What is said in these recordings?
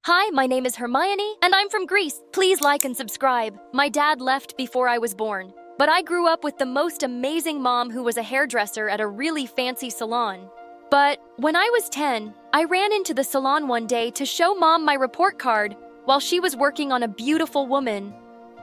Hi, my name is Hermione, and I'm from Greece. Please like and subscribe. My dad left before I was born, but I grew up with the most amazing mom who was a hairdresser at a really fancy salon. But when I was 10, I ran into the salon one day to show mom my report card while she was working on a beautiful woman.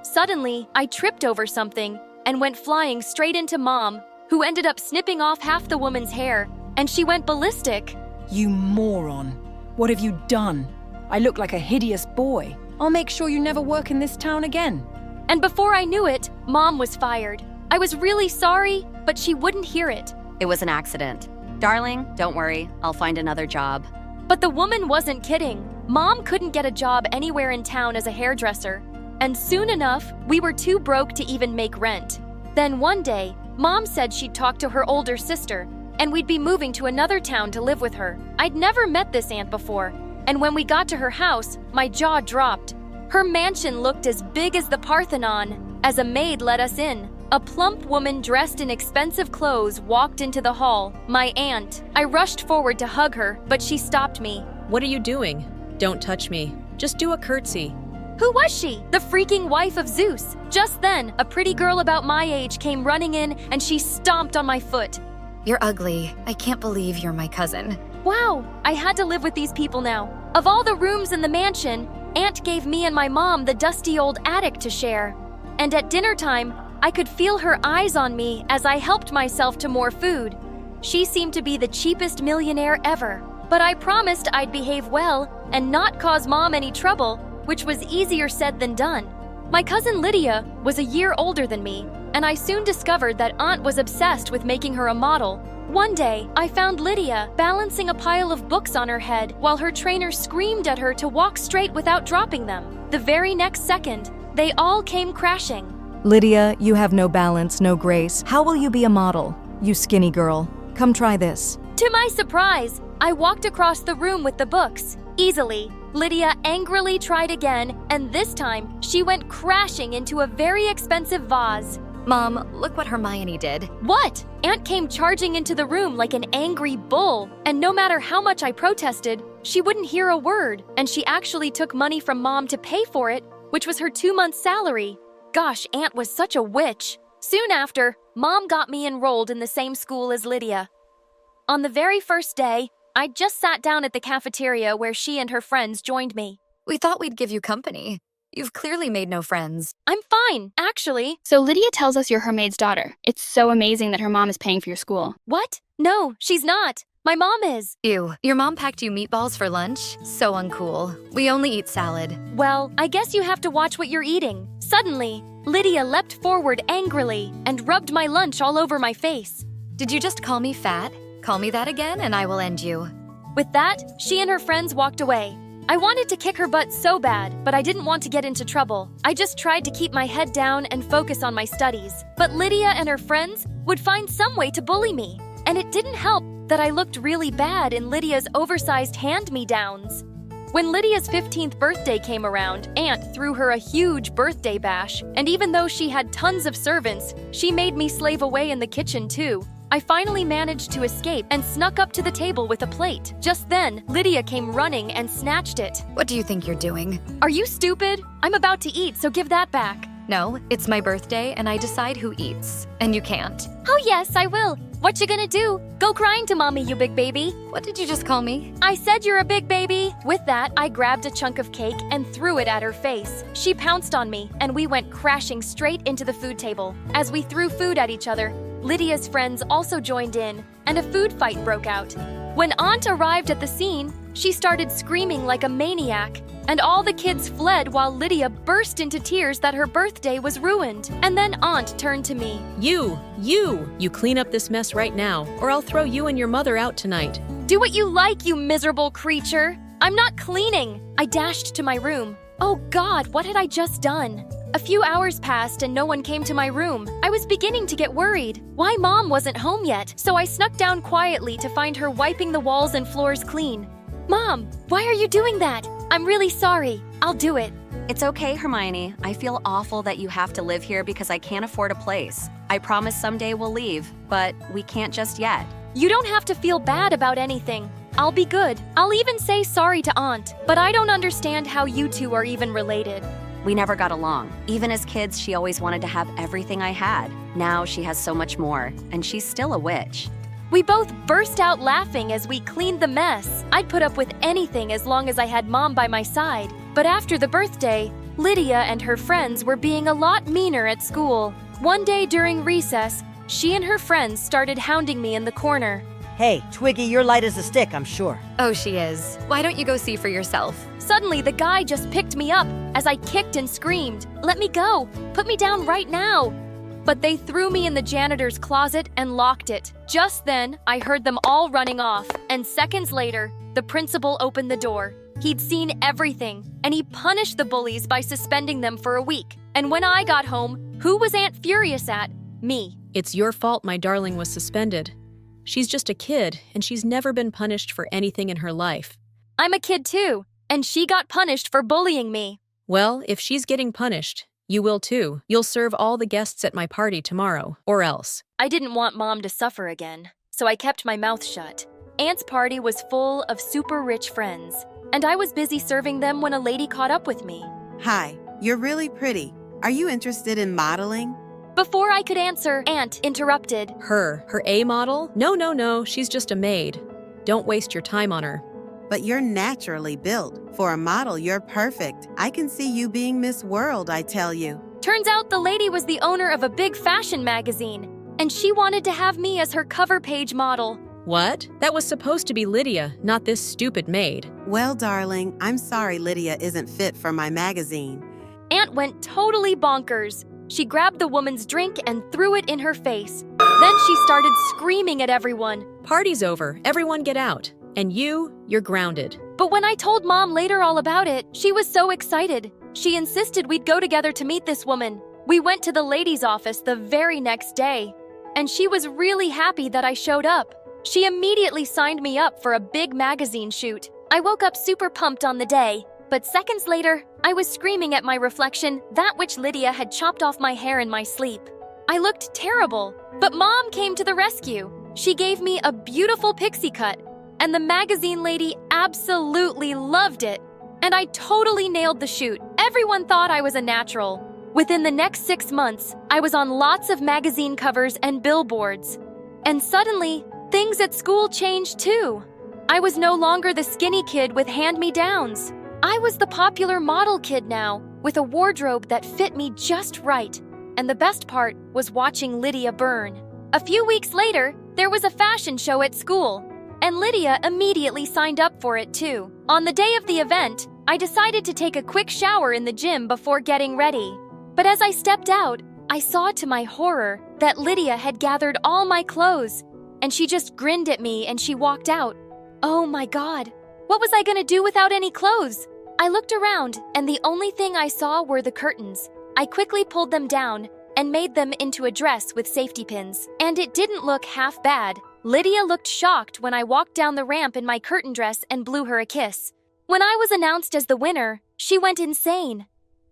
Suddenly, I tripped over something and went flying straight into mom, who ended up snipping off half the woman's hair, and she went ballistic. You moron. What have you done? I look like a hideous boy. I'll make sure you never work in this town again. And before I knew it, mom was fired. I was really sorry, but she wouldn't hear it. It was an accident. Darling, don't worry. I'll find another job. But the woman wasn't kidding. Mom couldn't get a job anywhere in town as a hairdresser. And soon enough, we were too broke to even make rent. Then one day, mom said she'd talk to her older sister, and we'd be moving to another town to live with her. I'd never met this aunt before, and when we got to her house, my jaw dropped. Her mansion looked as big as the Parthenon. As a maid let us in, a plump woman dressed in expensive clothes walked into the hall, my aunt. I rushed forward to hug her, but she stopped me. What are you doing? Don't touch me. Just do a curtsy. Who was she? The freaking wife of Zeus. Just then, a pretty girl about my age came running in, and she stomped on my foot. You're ugly. I can't believe you're my cousin. Wow, I had to live with these people now. Of all the rooms in the mansion, Aunt gave me and my mom the dusty old attic to share. And at dinner time, I could feel her eyes on me as I helped myself to more food. She seemed to be the cheapest millionaire ever. But I promised I'd behave well and not cause mom any trouble, which was easier said than done. My cousin Lydia was a year older than me, and I soon discovered that Aunt was obsessed with making her a model. One day, I found Lydia balancing a pile of books on her head while her trainer screamed at her to walk straight without dropping them. The very next second, they all came crashing. Lydia, you have no balance, no grace. How will you be a model? You skinny girl. Come try this. To my surprise, I walked across the room with the books. Easily, Lydia angrily tried again, and this time, she went crashing into a very expensive vase. Mom, look what Hermione did. What? Aunt came charging into the room like an angry bull, and no matter how much I protested, she wouldn't hear a word, and she actually took money from mom to pay for it, which was her 2 months' salary. Gosh, Aunt was such a witch. Soon after, mom got me enrolled in the same school as Lydia. On the very first day, I just sat down at the cafeteria where she and her friends joined me. We thought we'd give you company. You've clearly made no friends. I'm fine, actually. So Lydia tells us you're her maid's daughter. It's so amazing that her mom is paying for your school. What? No, she's not. My mom is. Ew, your mom packed you meatballs for lunch? So uncool. We only eat salad. Well, I guess you have to watch what you're eating. Suddenly, Lydia leapt forward angrily and rubbed my lunch all over my face. Did you just call me fat? Call me that again and I will end you. With that, she and her friends walked away. I wanted to kick her butt so bad, but I didn't want to get into trouble. I just tried to keep my head down and focus on my studies. But Lydia and her friends would find some way to bully me. And it didn't help that I looked really bad in Lydia's oversized hand-me-downs. When Lydia's 15th birthday came around, Aunt threw her a huge birthday bash, and even though she had tons of servants, she made me slave away in the kitchen too. I finally managed to escape and snuck up to the table with a plate. Just then, Lydia came running and snatched it. What do you think you're doing? Are you stupid? I'm about to eat, so give that back. No, it's my birthday and I decide who eats. And you can't. Oh yes, I will. What you gonna do? Go crying to mommy, you big baby. What did you just call me? I said you're a big baby. With that, I grabbed a chunk of cake and threw it at her face. She pounced on me, and we went crashing straight into the food table. As we threw food at each other, Lydia's friends also joined in, and a food fight broke out. When Aunt arrived at the scene, she started screaming like a maniac, and all the kids fled while Lydia burst into tears that her birthday was ruined. And then Aunt turned to me. You clean up this mess right now, or I'll throw you and your mother out tonight. Do what you like, you miserable creature. I'm not cleaning. I dashed to my room. Oh God, what had I just done? A few hours passed and no one came to my room. I was beginning to get worried. Why mom wasn't home yet? So I snuck down quietly to find her wiping the walls and floors clean. Mom, why are you doing that? I'm really sorry. I'll do it. It's okay, Hermione. I feel awful that you have to live here because I can't afford a place. I promise someday we'll leave, but we can't just yet. You don't have to feel bad about anything. I'll be good. I'll even say sorry to Aunt. But I don't understand how you two are even related. We never got along. Even as kids, she always wanted to have everything I had. Now she has so much more, and she's still a witch. We both burst out laughing as we cleaned the mess. I'd put up with anything as long as I had Mom by my side. But after the birthday, Lydia and her friends were being a lot meaner at school. One day during recess, she and her friends started hounding me in the corner. Hey, Twiggy, you're light as a stick, I'm sure. Oh, she is. Why don't you go see for yourself? Suddenly, the guy just picked me up as I kicked and screamed, "Let me go! Put me down right now!" But they threw me in the janitor's closet and locked it. Just then, I heard them all running off, and seconds later, the principal opened the door. He'd seen everything, and he punished the bullies by suspending them for a week. And when I got home, who was Aunt furious at? Me. It's your fault my darling was suspended. She's just a kid, and she's never been punished for anything in her life. I'm a kid too, and she got punished for bullying me. Well, if she's getting punished, you will too. You'll serve all the guests at my party tomorrow, or else. I didn't want Mom to suffer again, so I kept my mouth shut. Aunt's party was full of super rich friends, and I was busy serving them when a lady caught up with me. Hi, you're really pretty. Are you interested in modeling? Before I could answer, Aunt interrupted. Her A model? No, she's just a maid. Don't waste your time on her. But you're naturally built. For a model, you're perfect. I can see you being Miss World, I tell you. Turns out the lady was the owner of a big fashion magazine, and she wanted to have me as her cover page model. What? That was supposed to be Lydia, not this stupid maid. Well, darling, I'm sorry Lydia isn't fit for my magazine. Aunt went totally bonkers. She grabbed the woman's drink and threw it in her face. Then she started screaming at everyone. Party's over. Everyone get out. And you're grounded. But when I told Mom later all about it, she was so excited. She insisted we'd go together to meet this woman. We went to the lady's office the very next day, and she was really happy that I showed up. She immediately signed me up for a big magazine shoot. I woke up super pumped on the day, but seconds later, I was screaming at my reflection, that which Lydia had chopped off my hair in my sleep. I looked terrible, but Mom came to the rescue. She gave me a beautiful pixie cut, and the magazine lady absolutely loved it. And I totally nailed the shoot. Everyone thought I was a natural. Within the next 6 months, I was on lots of magazine covers and billboards. And suddenly, things at school changed too. I was no longer the skinny kid with hand-me-downs. I was the popular model kid now, with a wardrobe that fit me just right. And the best part was watching Lydia burn. A few weeks later, there was a fashion show at school, and Lydia immediately signed up for it too. On the day of the event, I decided to take a quick shower in the gym before getting ready. But as I stepped out, I saw to my horror that Lydia had gathered all my clothes, and she just grinned at me and she walked out. Oh my God, what was I gonna do without any clothes? I looked around, and the only thing I saw were the curtains. I quickly pulled them down and made them into a dress with safety pins. And it didn't look half bad. Lydia looked shocked when I walked down the ramp in my curtain dress and blew her a kiss. When I was announced as the winner, she went insane.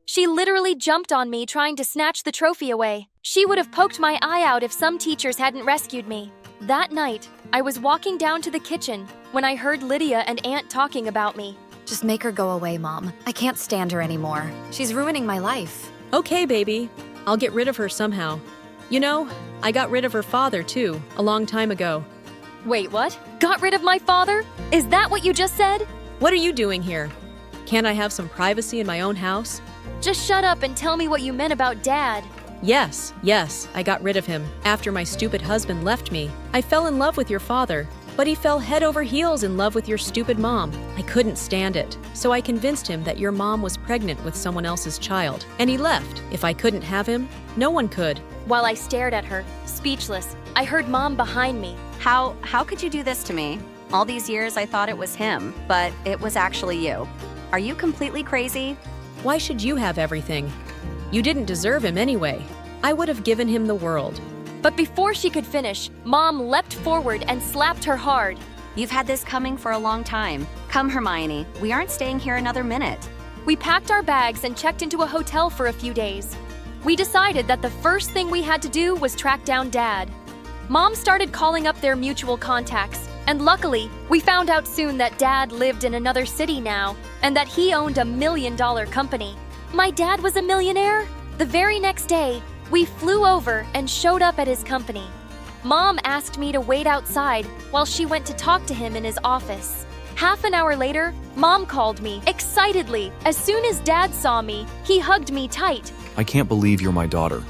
She literally jumped on me trying to snatch the trophy away. She would have poked my eye out if some teachers hadn't rescued me. That night, I was walking down to the kitchen when I heard Lydia and Aunt talking about me. Just make her go away, Mom. I can't stand her anymore. She's ruining my life. Okay, baby. I'll get rid of her somehow. You know, I got rid of her father, too, a long time ago. Wait, what? Got rid of my father? Is that what you just said? What are you doing here? Can't I have some privacy in my own house? Just shut up and tell me what you meant about Dad. Yes, I got rid of him after my stupid husband left me. I fell in love with your father, but he fell head over heels in love with your stupid mom. I couldn't stand it, so I convinced him that your mom was pregnant with someone else's child, and he left. If I couldn't have him, no one could. While I stared at her, speechless, I heard Mom behind me. How could you do this to me? All these years I thought it was him, but it was actually you. Are you completely crazy? Why should you have everything? You didn't deserve him anyway. I would have given him the world. But before she could finish, Mom leapt forward and slapped her hard. You've had this coming for a long time. Come, Hermione, we aren't staying here another minute. We packed our bags and checked into a hotel for a few days. We decided that the first thing we had to do was track down Dad. Mom started calling up their mutual contacts, And luckily, we found out soon that Dad lived in another city now, and that he owned a $1 million company. My dad was a millionaire? The very next day, we flew over and showed up at his company. Mom asked me to wait outside while she went to talk to him in his office. Half an hour later, Mom called me, excitedly. As soon as Dad saw me, he hugged me tight. I can't believe you're my daughter.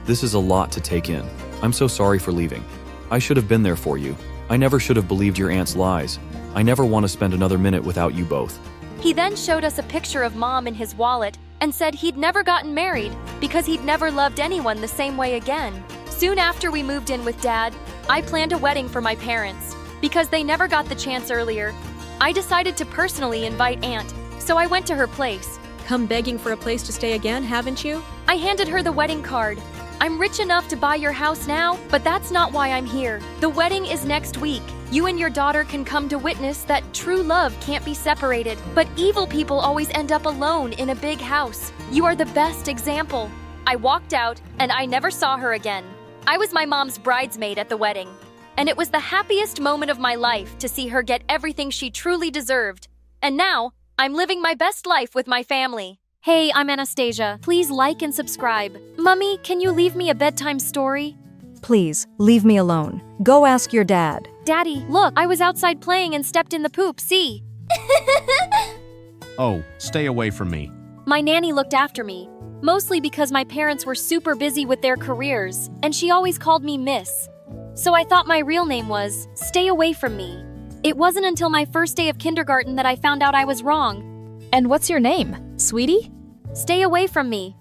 This is a lot to take in. I'm so sorry for leaving. I should have been there for you. I never should have believed your aunt's lies. I never want to spend another minute without you both. He then showed us a picture of Mom in his wallet and said he'd never gotten married because he'd never loved anyone the same way again. Soon after we moved in with Dad, I planned a wedding for my parents. Because they never got the chance earlier, I decided to personally invite Aunt, so I went to her place. Come begging for a place to stay again, haven't you? I handed her the wedding card. I'm rich enough to buy your house now, but that's not why I'm here. The wedding is next week. You and your daughter can come to witness that true love can't be separated, but evil people always end up alone in a big house. You are the best example. I walked out, and I never saw her again. I was my mom's bridesmaid at the wedding, and it was the happiest moment of my life to see her get everything she truly deserved. And now, I'm living my best life with my family. Hey, I'm Anastasia. Please like and subscribe. Mummy, can you leave me a bedtime story? Please, leave me alone. Go ask your dad. Daddy, look, I was outside playing and stepped in the poop, see? Oh, stay away from me. My nanny looked after me, mostly because my parents were super busy with their careers, and she always called me Miss. So I thought my real name was Stay Away From Me. It wasn't until my first day of kindergarten that I found out I was wrong. And what's your name, sweetie? Stay away from me.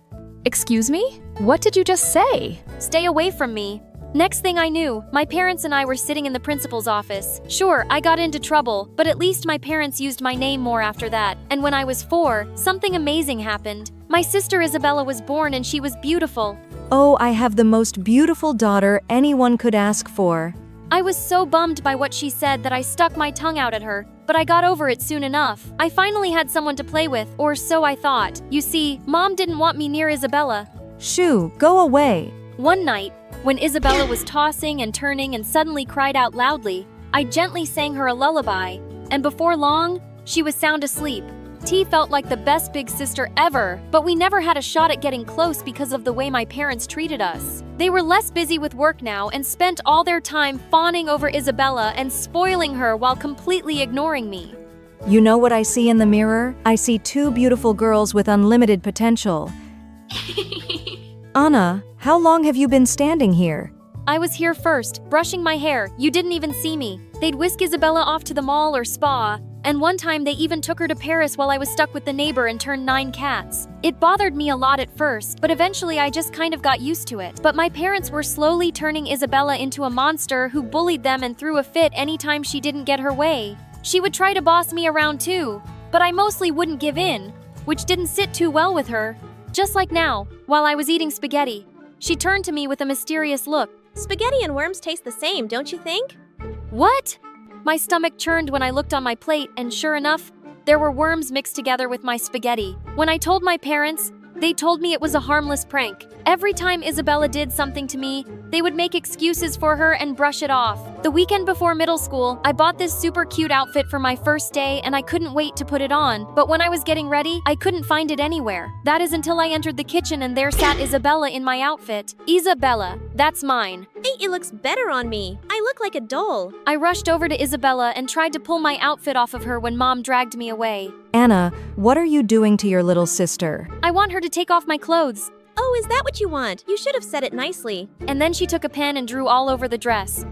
Excuse me? What did you just say? Stay away from me. Next thing I knew, my parents and I were sitting in the principal's office. Sure, I got into trouble, but at least my parents used my name more after that. And when I was 4, something amazing happened. My sister Isabella was born and she was beautiful. Oh, I have the most beautiful daughter anyone could ask for. I was so bummed by what she said that I stuck my tongue out at her, but I got over it soon enough. I finally had someone to play with, or so I thought. You see, Mom didn't want me near Isabella. Shoo, go away. One night, when Isabella was tossing and turning and suddenly cried out loudly, I gently sang her a lullaby, and before long, she was sound asleep. T felt like the best big sister ever, but we never had a shot at getting close because of the way my parents treated us. They were less busy with work now and spent all their time fawning over Isabella and spoiling her while completely ignoring me. You know what I see in the mirror? I see 2 beautiful girls with unlimited potential. Anna, how long have you been standing here? I was here first, brushing my hair. You didn't even see me. They'd whisk Isabella off to the mall or spa, and one time they even took her to Paris while I was stuck with the neighbor and turned 9 cats. It bothered me a lot at first, but eventually I just kind of got used to it. But my parents were slowly turning Isabella into a monster who bullied them and threw a fit anytime she didn't get her way. She would try to boss me around too, but I mostly wouldn't give in, which didn't sit too well with her. Just like now, while I was eating spaghetti, she turned to me with a mysterious look. Spaghetti and worms taste the same, don't you think? What? My stomach churned when I looked on my plate, and sure enough, there were worms mixed together with my spaghetti. When I told my parents, they told me it was a harmless prank. Every time Isabella did something to me, they would make excuses for her and brush it off. The weekend before middle school, I bought this super cute outfit for my first day and I couldn't wait to put it on. But when I was getting ready, I couldn't find it anywhere. That is until I entered the kitchen and there sat Isabella in my outfit. Isabella, that's mine. Hey, it looks better on me. I look like a doll. I rushed over to Isabella and tried to pull my outfit off of her when Mom dragged me away. Anna, what are you doing to your little sister? I want her to take off my clothes. Oh, is that what you want? You should have said it nicely. And then she took a pen and drew all over the dress.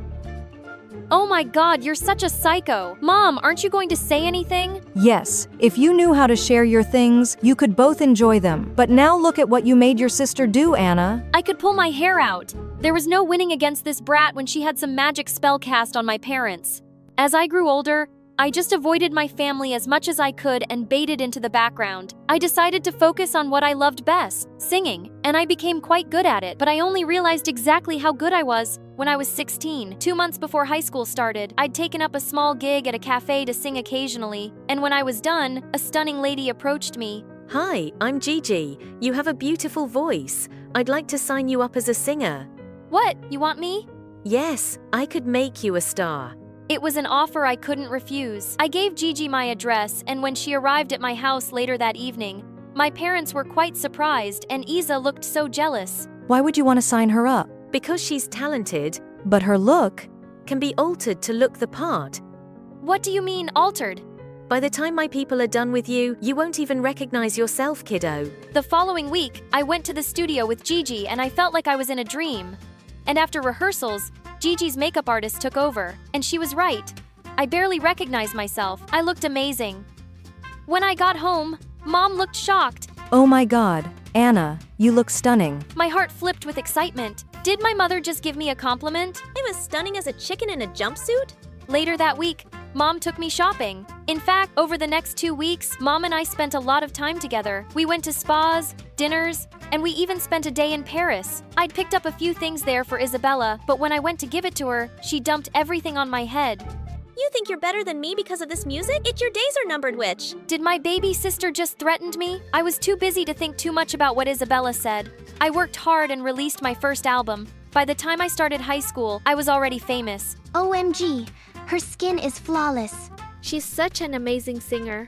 Oh my God, you're such a psycho. Mom, aren't you going to say anything? Yes, if you knew how to share your things, you could both enjoy them. But now look at what you made your sister do, Anna. I could pull my hair out. There was no winning against this brat when she had some magic spell cast on my parents. As I grew older, I just avoided my family as much as I could and baited into the background. I decided to focus on what I loved best, singing, and I became quite good at it, but I only realized exactly how good I was when I was 16. 2 months before high school started, I'd taken up a small gig at a cafe to sing occasionally, and when I was done, a stunning lady approached me. Hi, I'm Gigi. You have a beautiful voice. I'd like to sign you up as a singer. What? You want me? Yes, I could make you a star. It was an offer I couldn't refuse. I gave Gigi my address, and when she arrived at my house later that evening, my parents were quite surprised, and Isa looked so jealous. Why would you want to sign her up? Because she's talented, But her look. can be altered to look the part. What do you mean, altered? By the time my people are done with you, you won't even recognize yourself, kiddo. The following week, I went to the studio with Gigi and I felt like I was in a dream. And after rehearsals, Gigi's makeup artist took over, and she was right. I barely recognized myself. I looked amazing. When I got home, Mom looked shocked. Oh my god, Anna, you look stunning. My heart flipped with excitement. Did my mother just give me a compliment? I'm as stunning as a chicken in a jumpsuit? Later that week, Mom took me shopping. In fact, over the next 2 weeks, Mom and I spent a lot of time together. We went to spas, dinners, and we even spent a day in Paris. I'd picked up a few things there for Isabella, but when I went to give it to her, she dumped everything on my head. You think you're better than me because of this music? Your days are numbered, witch. Did my baby sister just threaten me? I was too busy to think too much about what Isabella said. I worked hard and released my first album. By the time I started high school, I was already famous. OMG, her skin is flawless. She's such an amazing singer.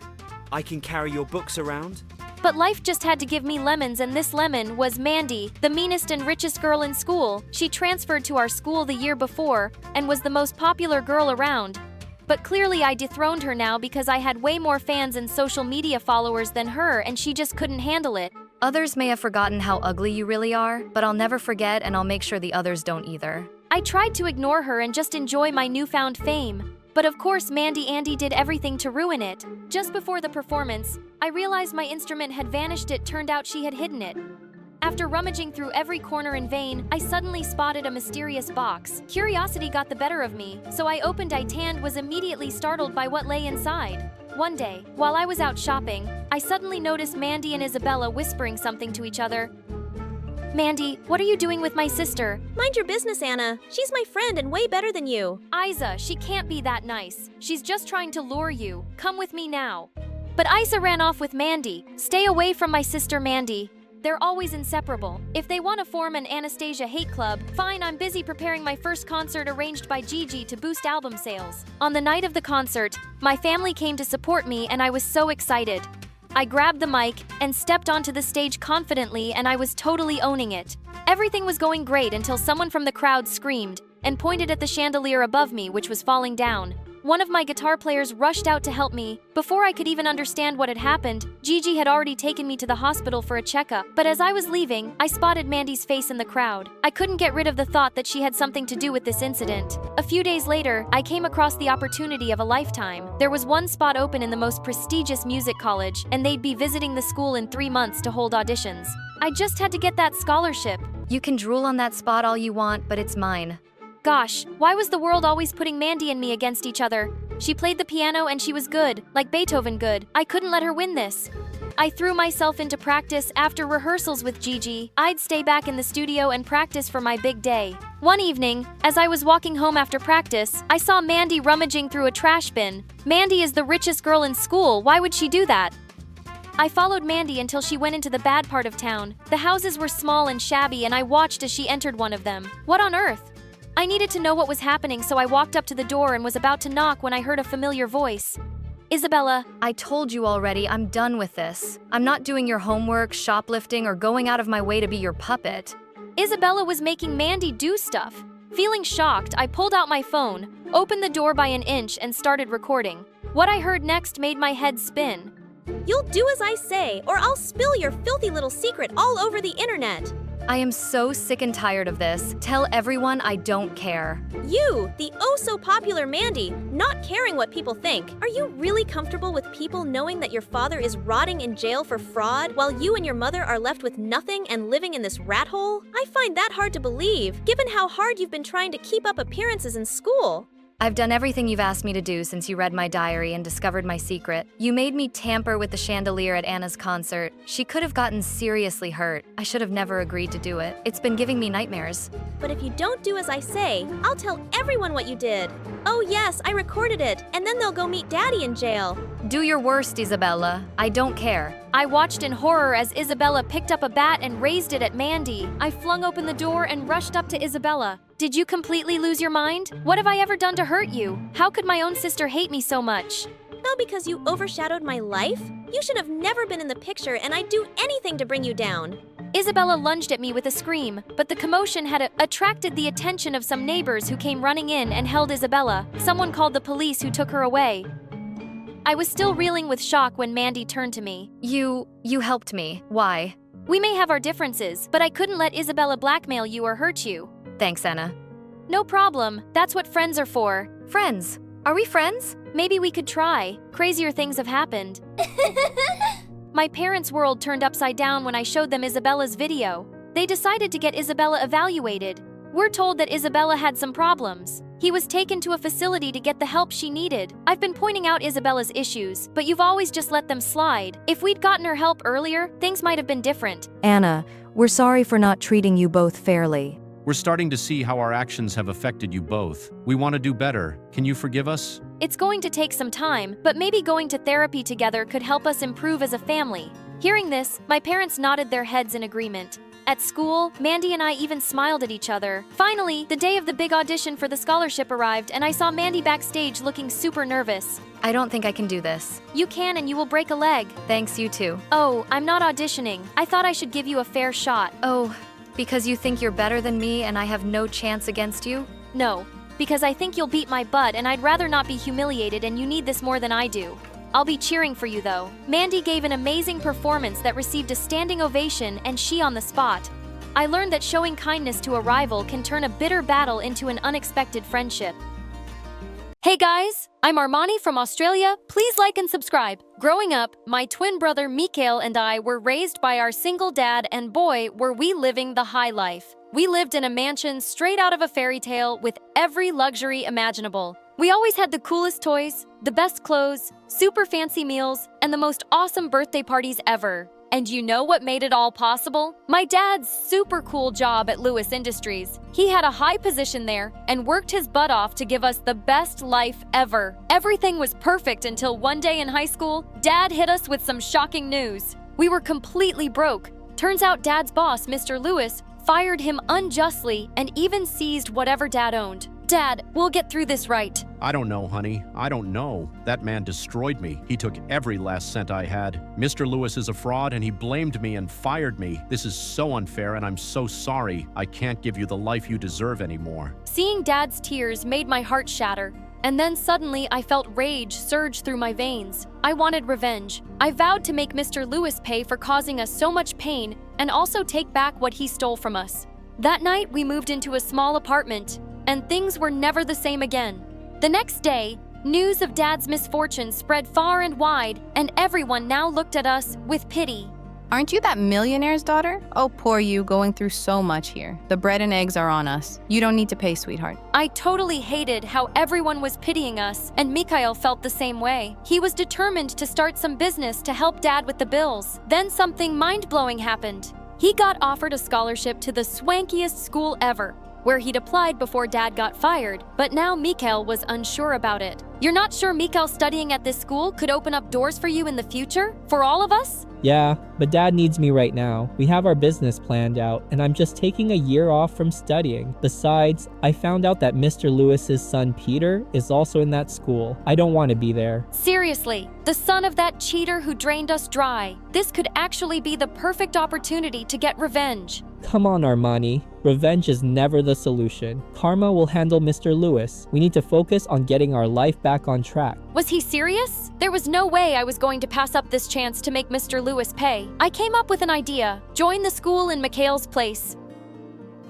I can carry your books around. But life just had to give me lemons, and this lemon was Mandy, the meanest and richest girl in school. She transferred to our school the year before and was the most popular girl around. But clearly I dethroned her now because I had way more fans and social media followers than her, and she just couldn't handle it. Others may have forgotten how ugly you really are, but I'll never forget, and I'll make sure the others don't either. I tried to ignore her and just enjoy my newfound fame. But of course Mandy Andy did everything to ruin it. Just before the performance, I realized my instrument had vanished. It turned out she had hidden it. After rummaging through every corner in vain, I suddenly spotted a mysterious box. Curiosity got the better of me, so I opened it and was immediately startled by what lay inside. One day, while I was out shopping, I suddenly noticed Mandy and Isabella whispering something to each other. Mandy, what are you doing with my sister? Mind your business, Anna. She's my friend and way better than you. Isa, she can't be that nice. She's just trying to lure you. Come with me now. But Isa ran off with Mandy. Stay away from my sister Mandy. They're always inseparable. If they want to form an Anastasia hate club, fine, I'm busy preparing my first concert arranged by Gigi to boost album sales. On the night of the concert, my family came to support me and I was so excited. I grabbed the mic and stepped onto the stage confidently, and I was totally owning it. Everything was going great until someone from the crowd screamed and pointed at the chandelier above me, which was falling down. One of my guitar players rushed out to help me. Before I could even understand what had happened, Gigi had already taken me to the hospital for a checkup. But as I was leaving, I spotted Mandy's face in the crowd. I couldn't get rid of the thought that she had something to do with this incident. A few days later, I came across the opportunity of a lifetime. There was one spot open in the most prestigious music college, and they'd be visiting the school in 3 months to hold auditions. I just had to get that scholarship. You can drool on that spot all you want, but it's mine. Gosh, why was the world always putting Mandy and me against each other? She played the piano and she was good, like Beethoven good. I couldn't let her win this. I threw myself into practice after rehearsals with Gigi. I'd stay back in the studio and practice for my big day. One evening, as I was walking home after practice, I saw Mandy rummaging through a trash bin. Mandy is the richest girl in school. Why would she do that? I followed Mandy until she went into the bad part of town. The houses were small and shabby, and I watched as she entered one of them. What on earth? I needed to know what was happening, so I walked up to the door and was about to knock when I heard a familiar voice. Isabella. I told you already, I'm done with this. I'm not doing your homework, shoplifting, or going out of my way to be your puppet. Isabella was making Mandy do stuff. Feeling shocked, I pulled out my phone, opened the door by an inch, and started recording. What I heard next made my head spin. You'll do as I say, or I'll spill your filthy little secret all over the internet. I am so sick and tired of this. Tell everyone I don't care. You, the oh-so-popular Mandy, not caring what people think. Are you really comfortable with people knowing that your father is rotting in jail for fraud, while you and your mother are left with nothing and living in this rat hole? I find that hard to believe, given how hard you've been trying to keep up appearances in school. I've done everything you've asked me to do since you read my diary and discovered my secret. You made me tamper with the chandelier at Anna's concert. She could have gotten seriously hurt. I should have never agreed to do it. It's been giving me nightmares. But if you don't do as I say, I'll tell everyone what you did. Oh yes, I recorded it, and then they'll go meet Daddy in jail. Do your worst, Isabella. I don't care. I watched in horror as Isabella picked up a bat and raised it at Mandy. I flung open the door and rushed up to Isabella. Did you completely lose your mind? What have I ever done to hurt you? How could my own sister hate me so much? Not because you overshadowed my life? You should have never been in the picture, and I'd do anything to bring you down. Isabella lunged at me with a scream, but the commotion had attracted the attention of some neighbors who came running in and held Isabella. Someone called the police who took her away. I was still reeling with shock when Mandy turned to me. You helped me. Why? We may have our differences, but I couldn't let Isabella blackmail you or hurt you. Thanks, Anna. No problem. That's what friends are for. Friends? Are we friends? Maybe we could try. Crazier things have happened. My parents' world turned upside down when I showed them Isabella's video. They decided to get Isabella evaluated. We're told that Isabella had some problems. He was taken to a facility to get the help she needed. I've been pointing out Isabella's issues, but you've always just let them slide. If we'd gotten her help earlier, things might have been different. Anna, we're sorry for not treating you both fairly. We're starting to see how our actions have affected you both. We want to do better. Can you forgive us? It's going to take some time, but maybe going to therapy together could help us improve as a family. Hearing this, my parents nodded their heads in agreement. At school, Mandy and I even smiled at each other. Finally, the day of the big audition for the scholarship arrived, and I saw Mandy backstage looking super nervous. I don't think I can do this. You can, and you will break a leg. Thanks, you too. Oh, I'm not auditioning. I thought I should give you a fair shot. Oh, because you think you're better than me and I have no chance against you? No, because I think you'll beat my butt and I'd rather not be humiliated, and you need this more than I do. I'll be cheering for you though. Mandy gave an amazing performance that received a standing ovation, and she on the spot. I learned that showing kindness to a rival can turn a bitter battle into an unexpected friendship. Hey guys, I'm Armani from Australia. Please like and subscribe. Growing up, my twin brother Mikael and I were raised by our single dad, and boy, were we living the high life. We lived in a mansion straight out of a fairy tale with every luxury imaginable. We always had the coolest toys, the best clothes, super fancy meals, and the most awesome birthday parties ever. And you know what made it all possible? My dad's super cool job at Lewis Industries. He had a high position there and worked his butt off to give us the best life ever. Everything was perfect until one day in high school, Dad hit us with some shocking news. We were completely broke. Turns out Dad's boss, Mr. Lewis, fired him unjustly and even seized whatever Dad owned. Dad, we'll get through this right. I don't know, honey. I don't know. That man destroyed me. He took every last cent I had. Mr. Lewis is a fraud, and he blamed me and fired me. This is so unfair, and I'm so sorry. I can't give you the life you deserve anymore. Seeing Dad's tears made my heart shatter. And then suddenly I felt rage surge through my veins. I wanted revenge. I vowed to make Mr. Lewis pay for causing us so much pain and also take back what he stole from us. That night, we moved into a small apartment, and things were never the same again. The next day, news of Dad's misfortune spread far and wide, and everyone now looked at us with pity. Aren't you that millionaire's daughter? Oh, poor you, going through so much here. The bread and eggs are on us. You don't need to pay, sweetheart. I totally hated how everyone was pitying us, and Mikhail felt the same way. He was determined to start some business to help Dad with the bills. Then something mind-blowing happened. He got offered a scholarship to the swankiest school ever, where he'd applied before Dad got fired, but now Mikhail was unsure about it. You're not sure Mikhail studying at this school could open up doors for you in the future? For all of us? Yeah, but Dad needs me right now. We have our business planned out, and I'm just taking a year off from studying. Besides, I found out that Mr. Lewis's son Peter is also in that school. I don't want to be there. Seriously, the son of that cheater who drained us dry. This could actually be the perfect opportunity to get revenge. Come on, Armani. Revenge is never the solution. Karma will handle Mr. Lewis. We need to focus on getting our life back on track. Was he serious? There was no way I was going to pass up this chance to make Mr. Lewis pay. I came up with an idea. Join the school in Mikhail's place.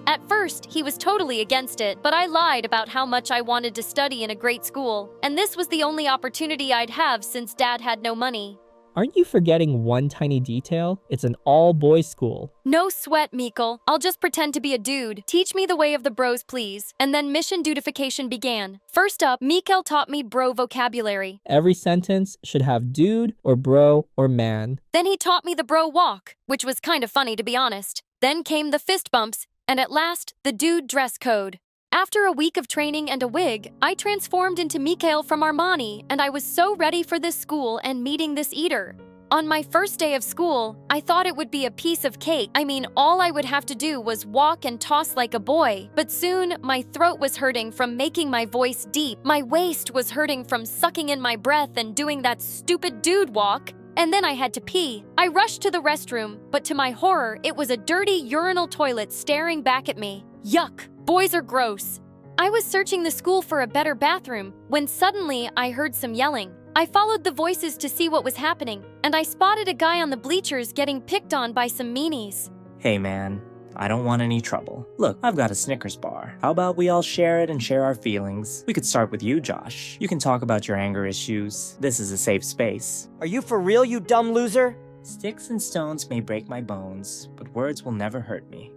At first, he was totally against it, but I lied about how much I wanted to study in a great school, and this was the only opportunity I'd have since Dad had no money. Aren't you forgetting one tiny detail? It's an all-boys school. No sweat, Mikhail. I'll just pretend to be a dude. Teach me the way of the bros, please. And then mission dudification began. First up, Mikhail taught me bro vocabulary. Every sentence should have dude or bro or man. Then he taught me the bro walk, which was kind of funny to be honest. Then came the fist bumps, and at last, the dude dress code. After a week of training and a wig, I transformed into Mikhail from Armani, and I was so ready for this school and meeting this eater. On my first day of school, I thought it would be a piece of cake. I mean, all I would have to do was walk and toss like a boy. But soon, my throat was hurting from making my voice deep. My waist was hurting from sucking in my breath and doing that stupid dude walk. And then I had to pee. I rushed to the restroom, but to my horror, it was a dirty urinal toilet staring back at me. Yuck! Boys are gross. I was searching the school for a better bathroom when suddenly I heard some yelling. I followed the voices to see what was happening, and I spotted a guy on the bleachers getting picked on by some meanies. Hey man, I don't want any trouble. Look, I've got a Snickers bar. How about we all share it and share our feelings? We could start with you, Josh. You can talk about your anger issues. This is a safe space. Are you for real, you dumb loser? Sticks and stones may break my bones, but words will never hurt me.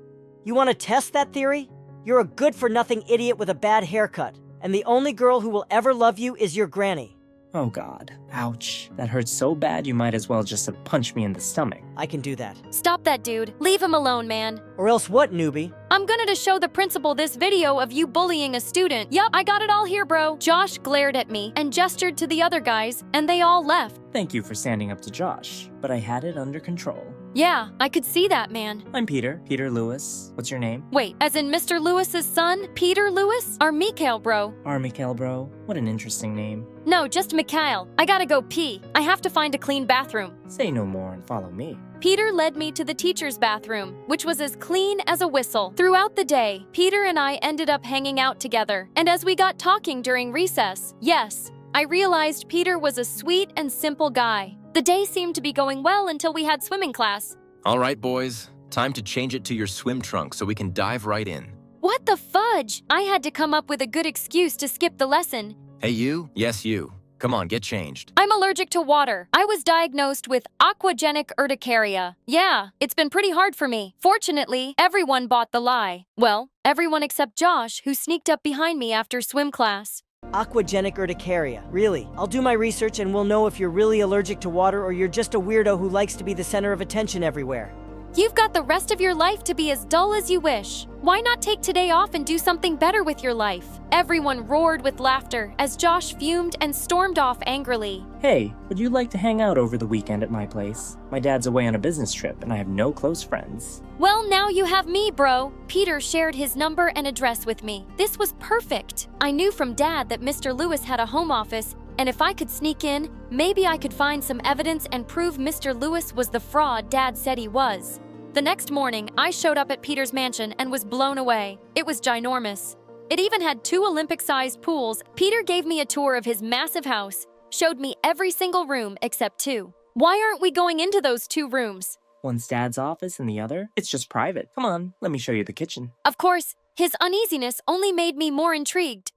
You want to test that theory? You're a good-for-nothing idiot with a bad haircut, and the only girl who will ever love you is your granny. Oh god. Ouch. That hurts so bad you might as well just have punched me in the stomach. I can do that. Stop that, dude. Leave him alone, man. Or else what, newbie? I'm gonna show the principal this video of you bullying a student. Yup, I got it all here, bro. Josh glared at me and gestured to the other guys, and they all left. Thank you for standing up to Josh, but I had it under control. Yeah, I could see that, man. I'm Peter Lewis. What's your name? Wait, as in Mr. Lewis's son, Peter Lewis? Or Mikhail, bro? Mikhail, bro. What an interesting name. No, just Mikhail. I gotta go pee. I have to find a clean bathroom. Say no more and follow me. Peter led me to the teacher's bathroom, which was as clean as a whistle. Throughout the day, Peter and I ended up hanging out together. And as we got talking during recess, yes, I realized Peter was a sweet and simple guy. The day seemed to be going well until we had swimming class. All right, boys. Time to change it to your swim trunk so we can dive right in. What the fudge? I had to come up with a good excuse to skip the lesson. Hey, you? Yes, you. Come on, get changed. I'm allergic to water. I was diagnosed with aquagenic urticaria. Yeah, it's been pretty hard for me. Fortunately, everyone bought the lie. Well, everyone except Josh, who sneaked up behind me after swim class. Aquagenic urticaria. Really? I'll do my research and we'll know if you're really allergic to water or you're just a weirdo who likes to be the center of attention everywhere. You've got the rest of your life to be as dull as you wish. Why not take today off and do something better with your life? Everyone roared with laughter as Josh fumed and stormed off angrily. Hey, would you like to hang out over the weekend at my place? My dad's away on a business trip and I have no close friends. Well, now you have me, bro. Peter shared his number and address with me. This was perfect. I knew from Dad that Mr. Lewis had a home office, and if I could sneak in, maybe I could find some evidence and prove Mr. Lewis was the fraud Dad said he was. The next morning, I showed up at Peter's mansion and was blown away. It was ginormous. It even had 2 Olympic-sized pools. Peter gave me a tour of his massive house, showed me every single room except 2. Why aren't we going into those 2 rooms? One's Dad's office and the other? It's just private. Come on, let me show you the kitchen. Of course, his uneasiness only made me more intrigued.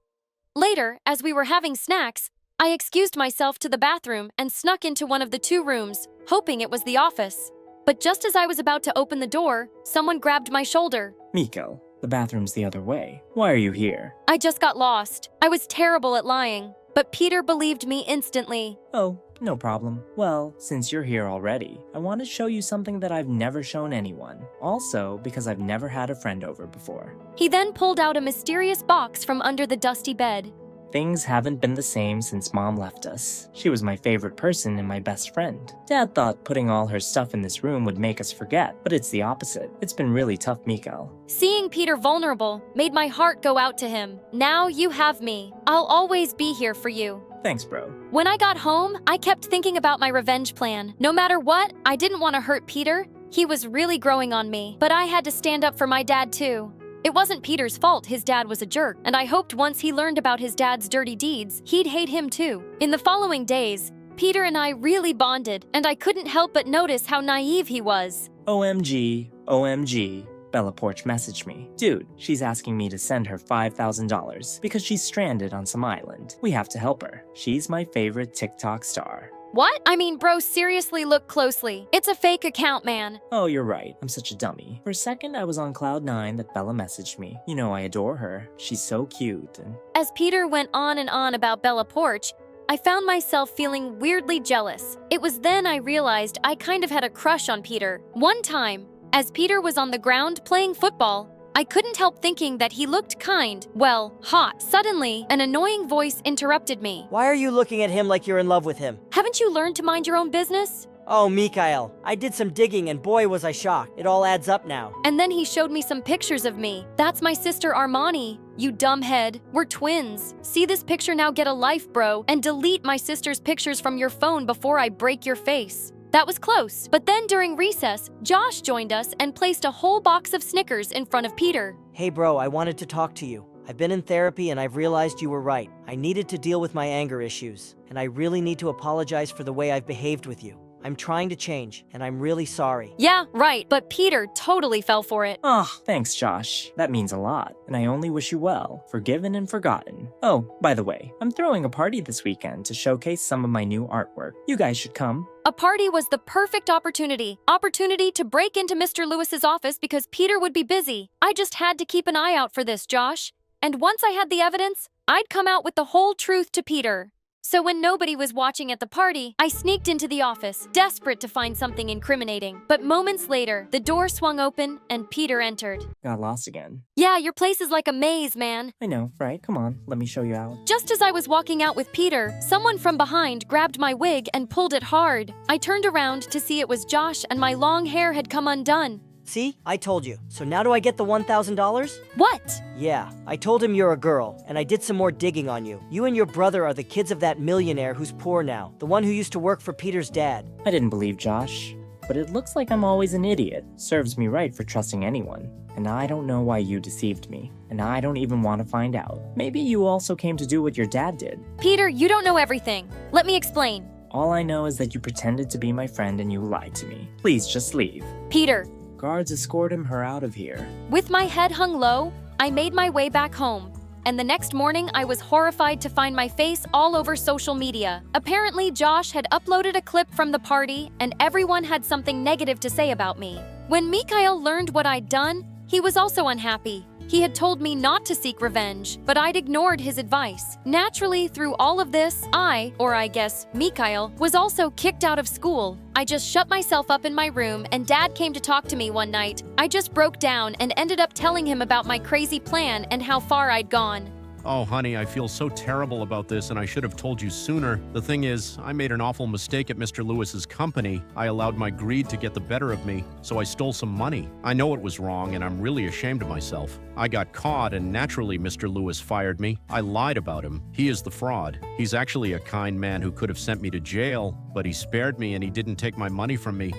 Later, as we were having snacks, I excused myself to the bathroom and snuck into one of the 2 rooms, hoping it was the office. But just as I was about to open the door, someone grabbed my shoulder. Miko, the bathroom's the other way. Why are you here? I just got lost. I was terrible at lying, but Peter believed me instantly. Oh, no problem. Well, since you're here already, I want to show you something that I've never shown anyone. Also, because I've never had a friend over before. He then pulled out a mysterious box from under the dusty bed. Things haven't been the same since Mom left us. She was my favorite person and my best friend. Dad thought putting all her stuff in this room would make us forget, but it's the opposite. It's been really tough, Miko. Seeing Peter vulnerable made my heart go out to him. Now you have me. I'll always be here for you. Thanks, bro. When I got home, I kept thinking about my revenge plan. No matter what, I didn't want to hurt Peter. He was really growing on me, but I had to stand up for my dad too. It wasn't Peter's fault his dad was a jerk, and I hoped once he learned about his dad's dirty deeds, he'd hate him too. In the following days, Peter and I really bonded, and I couldn't help but notice how naive he was. OMG, OMG. Bella Porch messaged me. Dude, she's asking me to send her $5,000 because she's stranded on some island. We have to help her. She's my favorite TikTok star. What? I mean, bro, seriously look closely. It's a fake account, man. Oh, you're right. I'm such a dummy. For a second, I was on cloud 9 that Bella messaged me. You know I adore her. She's so cute and... As Peter went on and on about Bella Porch, I found myself feeling weirdly jealous. It was then I realized I kind of had a crush on Peter. One time, as Peter was on the ground playing football, I couldn't help thinking that he looked kind, well, hot. Suddenly, an annoying voice interrupted me. Why are you looking at him like you're in love with him? Haven't you learned to mind your own business? Oh, Mikhail, I did some digging and boy was I shocked. It all adds up now. And then he showed me some pictures of me. That's my sister Armani. You dumbhead. We're twins. See this picture now, get a life, bro, and delete my sister's pictures from your phone before I break your face. That was close. But then during recess, Josh joined us and placed a whole box of Snickers in front of Peter. Hey bro, I wanted to talk to you. I've been in therapy and I've realized you were right. I needed to deal with my anger issues, and I really need to apologize for the way I've behaved with you. I'm trying to change, and I'm really sorry. Yeah, right, but Peter totally fell for it. Oh, thanks, Josh. That means a lot, and I only wish you well, forgiven and forgotten. Oh, by the way, I'm throwing a party this weekend to showcase some of my new artwork. You guys should come. A party was the perfect opportunity to break into Mr. Lewis's office because Peter would be busy. I just had to keep an eye out for this, Josh. And once I had the evidence, I'd come out with the whole truth to Peter. So when nobody was watching at the party, I sneaked into the office, desperate to find something incriminating. But moments later, the door swung open and Peter entered. Got lost again. Yeah, your place is like a maze, man. I know, right? Come on, let me show you out. Just as I was walking out with Peter, someone from behind grabbed my wig and pulled it hard. I turned around to see it was Josh and my long hair had come undone. See? I told you. So now do I get the $1,000? What? Yeah, I told him you're a girl, and I did some more digging on you. You and your brother are the kids of that millionaire who's poor now, the one who used to work for Peter's dad. I didn't believe Josh, but it looks like I'm always an idiot. Serves me right for trusting anyone. And I don't know why you deceived me, and I don't even want to find out. Maybe you also came to do what your dad did. Peter, you don't know everything. Let me explain. All I know is that you pretended to be my friend and you lied to me. Please just leave. Peter. Guards escorted her out of here. With my head hung low, I made my way back home. And the next morning, I was horrified to find my face all over social media. Apparently, Josh had uploaded a clip from the party, and everyone had something negative to say about me. When Mikhail learned what I'd done, he was also unhappy. He had told me not to seek revenge, but I'd ignored his advice. Naturally, through all of this, I guess Mikhail, was also kicked out of school. I just shut myself up in my room and Dad came to talk to me one night. I just broke down and ended up telling him about my crazy plan and how far I'd gone. Oh, honey, I feel so terrible about this, and I should have told you sooner. The thing is, I made an awful mistake at Mr. Lewis's company. I allowed my greed to get the better of me, so I stole some money. I know it was wrong, and I'm really ashamed of myself. I got caught, and naturally, Mr. Lewis fired me. I lied about him. He is the fraud. He's actually a kind man who could have sent me to jail, but he spared me, and he didn't take my money from me.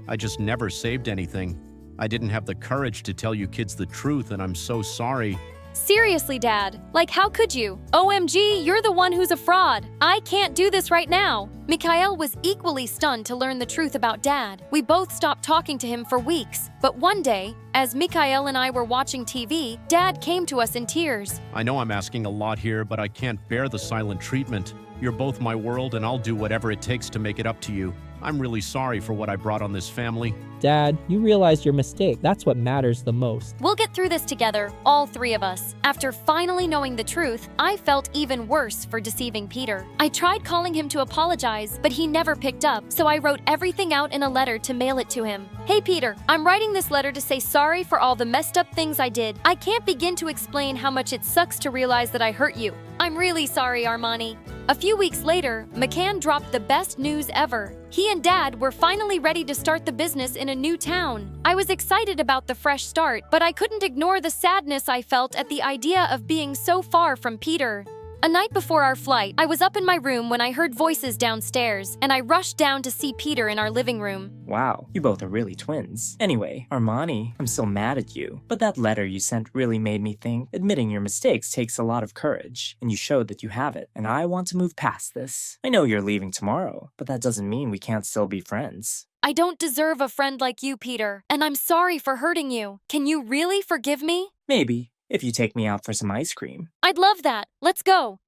I just never saved anything. I didn't have the courage to tell you kids the truth, and I'm so sorry. Seriously, Dad. Like, how could you? OMG, you're the one who's a fraud. I can't do this right now. Mikhail was equally stunned to learn the truth about Dad. We both stopped talking to him for weeks. But one day, as Mikhail and I were watching TV, Dad came to us in tears. I know I'm asking a lot here, but I can't bear the silent treatment. You're both my world, and I'll do whatever it takes to make it up to you. I'm really sorry for what I brought on this family. Dad, you realized your mistake. That's what matters the most. We'll get through this together, all three of us. After finally knowing the truth, I felt even worse for deceiving Peter. I tried calling him to apologize, but he never picked up, so I wrote everything out in a letter to mail it to him. Hey Peter, I'm writing this letter to say sorry for all the messed up things I did. I can't begin to explain how much it sucks to realize that I hurt you. I'm really sorry, Armani. A few weeks later, McCann dropped the best news ever. He and Dad were finally ready to start the business in a new town. I was excited about the fresh start, but I couldn't ignore the sadness I felt at the idea of being so far from Peter. A night before our flight, I was up in my room when I heard voices downstairs, and I rushed down to see Peter in our living room. Wow, you both are really twins. Anyway, Armani, I'm still mad at you, but that letter you sent really made me think. Admitting your mistakes takes a lot of courage, and you showed that you have it, and I want to move past this. I know you're leaving tomorrow, but that doesn't mean we can't still be friends. I don't deserve a friend like you, Peter, and I'm sorry for hurting you. Can you really forgive me? Maybe, if you take me out for some ice cream. I'd love that. Let's go.